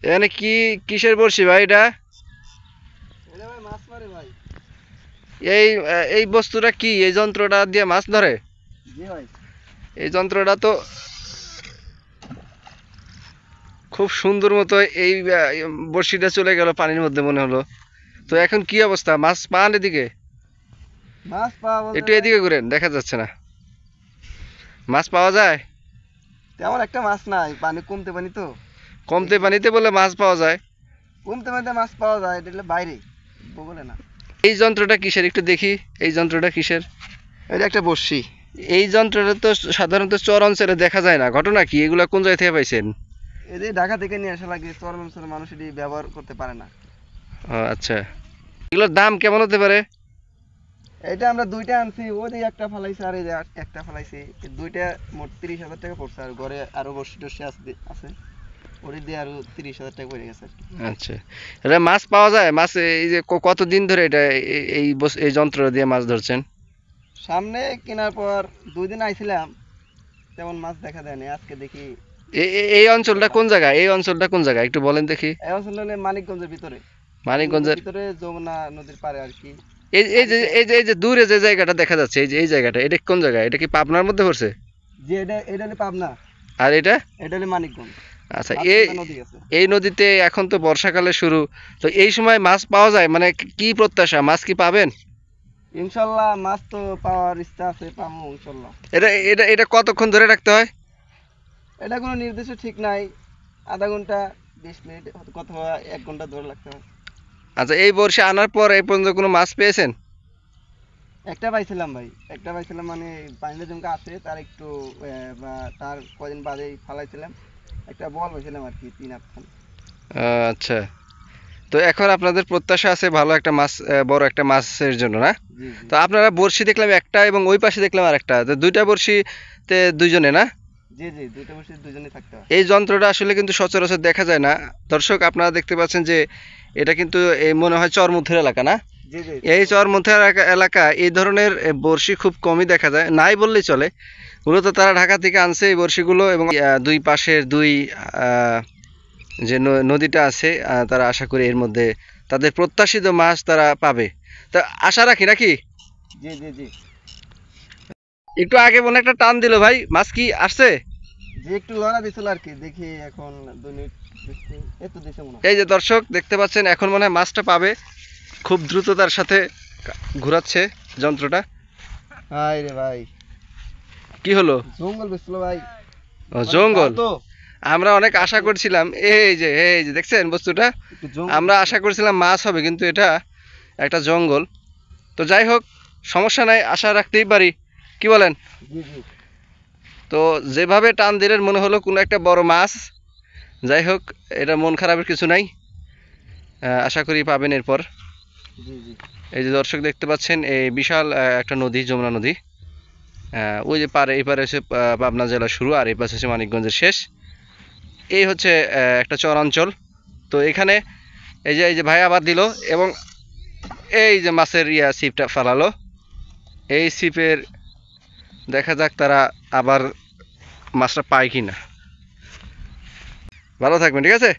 এখানে কি কিসের বড়শি ভাই এটা? এই এই বস্তুটা কি? এই যন্ত্রটা দিয়ে মাছ ধরে? এই যন্ত্রটা তো খুব সুন্দর মতো এই বড়শিটা চলে গেল পানির মধ্যে মনে হলো। তো এখন কি অবস্থা, মাছ পান এদিকে? মাছ পাওয়া বলতে একটু এদিকে ঘুরেন, দেখা যাচ্ছে না। মাছ পাওয়া যায়? তেমন একটা মাছ নাই, পানি কমতে পানি তো। কমতে পানিতে বলে মাছ পাওয়া যায়? কমতে পানিতে মাছ পাওয়া যায়, এটা হলো বাইরে, বলে না। এই যন্ত্রটা কিসের একটু দেখি, এই যন্ত্রটা কিসের? এটা একটা বড়শি। এই যন্ত্রটা তো সাধারণত চর অঞ্চলে দেখা যায় না, ঘটনা কি? এগুলা কোন জায়গা থেকে পাইছেন? এদের ঢাকা থেকে নিয়ে আসা লাগে, চর অঞ্চলের মানুষ এটি ব্যবহার করতে পারে না। ও আচ্ছা, এগুলোর দাম কেমন হতে পারে? এটা আমরা দুইটা আনছি, ওই যে একটা ফালাইছে আর এই যে একটা ফালাইছি, এই দুইটা মোট 30,000 টাকা পড়ছে। আর ঘরে আরো বড়শি টর্শি আছে, ওটি দিয়ে আরো 30,000 টাকা পড়ে গেছে আর কি। আচ্ছা, এটা মাছ পাওয়া যায়? মাছ এই যে কতদিন ধরে এটা এই যন্ত্র দিয়ে মাছ ধরছেন? সামনে কেনার পর 2 দিন আইছিলাম, তেমন মাছ দেখা দেয়নি। আজকে দেখি। এই অঞ্চলটা কোন জায়গা? এই অঞ্চলটা কোন জায়গা একটু বলেন দেখি। এই অঞ্চল হলে মানিকগঞ্জের ভিতরে, মানিকগঞ্জের ভিতরে যমুনা নদীর পাড়ে আর কি। এই যে দূরে যে জায়গাটা দেখা যাচ্ছে, এই জায়গাটা, এটা কোন জায়গা? এটা কি পাবনার মধ্যে পড়ছে? যে এটা হলে পাবনা, আর এটা? এটা হলে মানিকগঞ্জ। আচ্ছা, এই নদীতে এখন তো বর্ষাকালে শুরু, তো এই সময় মাছ পাওয়া যায়? মানে কি প্রত্যাশা, মাছ কি পাবেন? ইনশাল্লাহ মাছ তো পাওয়ার ইচ্ছা আছে, পাবো ইনশাল্লাহ। এটা এটা এটা কতক্ষণ ধরে রাখতে হয়? এটা কোনো নির্দিষ্ট ঠিক নাই, আধা ঘন্টা, 20 মিনিট, অথবা 1 ঘন্টা ধরে লাগতে হয়। আচ্ছা, এই বর্ষে আনার পর এই পর্যন্ত কোনো মাছ পেয়েছেন? একটা পাইছিলাম ভাই, একটা পাইছিলাম, মানে পানিটা জমকে আছে তার একটু তার কদিন বাদেই ফালাইছিলাম, একটা বল পাইছিলাম আর কি, 3 হাত খান। আচ্ছা, তো এখন আপনাদের প্রত্যাশা আছে ভালো একটা মাছ, বড় একটা মাছের জন্য, না? জি জি তো আপনারা বড়শি দেখলাম একটা, এবং ওই পাশে দেখলাম আরেকটা, তো দুইটা বড়শিতে দুইজনে, না? জি জি, দুইটা বসে দুজনে থাকতে হয়। এই যন্ত্রটা আসলে কিন্তু সচরাচর দেখা যায় না। দর্শক, আপনারা দেখতে পাচ্ছেন যে এটা কিন্তু এই মনে হয় চরমুথুর এলাকা, না? জি জি। এই চরমুথুর এলাকা এই ধরনের বড়শি খুব কমই দেখা যায়, নাই বললেই চলে। মূলত তারা ঢাকা থেকে আনছে এই বড়শিগুলো, এবং দুই পাশের যে নদীটা আছে, তারা আশা করি এর মধ্যে তাদের প্রত্যাশিত মাছ তারা পাবে, তা আশা রাখি, নাকি? জি জি জি। একটু আগে মনে একটা টান দিল ভাই, মাছ কি আসছে? যে একটু লড়া দিছিল আর কি, দেখি এখন 2 মিনিট এত দিছে মনে হয়। এই যে দর্শক দেখতে পাচ্ছেন, এখন মনে হয় মাছটা পাবে। খুব দ্রুততার সাথে ঘোরাচ্ছে যন্ত্রটা। হাই রে ভাই, কি হলো? জঙ্গল বেছিল ভাই। ও, জঙ্গল। তো আমরা অনেক আশা করছিলাম, এই যে দেখছেন বস্তুটা, একটু জঙ্গল আমরা আশা করছিলাম মাছ হবে, কিন্তু এটা একটা জঙ্গল। তো যাই হোক, সমস্যা নাই, আশা রাখতেই পারি, কি বলেন? জি জি তো যেভাবে টান দিলেন মনে হলো কোনো একটা বড় মাছ। যাই হোক, এটা মন খারাপের কিছু নাই, আশা করি পাবেন এরপর। জি জি। এই যে দর্শক দেখতে পাচ্ছেন, এই বিশাল একটা নদী, যমুনা নদী। ওই যে পারে, এই পারে হচ্ছে পাবনা জেলা শুরু, আর এই পাশে হচ্ছে মানিকগঞ্জের শেষ। এই হচ্ছে একটা চরাঞ্চল। তো এখানে এই যে ভাই আবার দিল, এবং এই যে মাছের ছিপটা ফালালো, এই ছিপের দেখা যাক তারা আবার মাছটা পায় কিনা। ভালো থাকবেন, ঠিক আছে?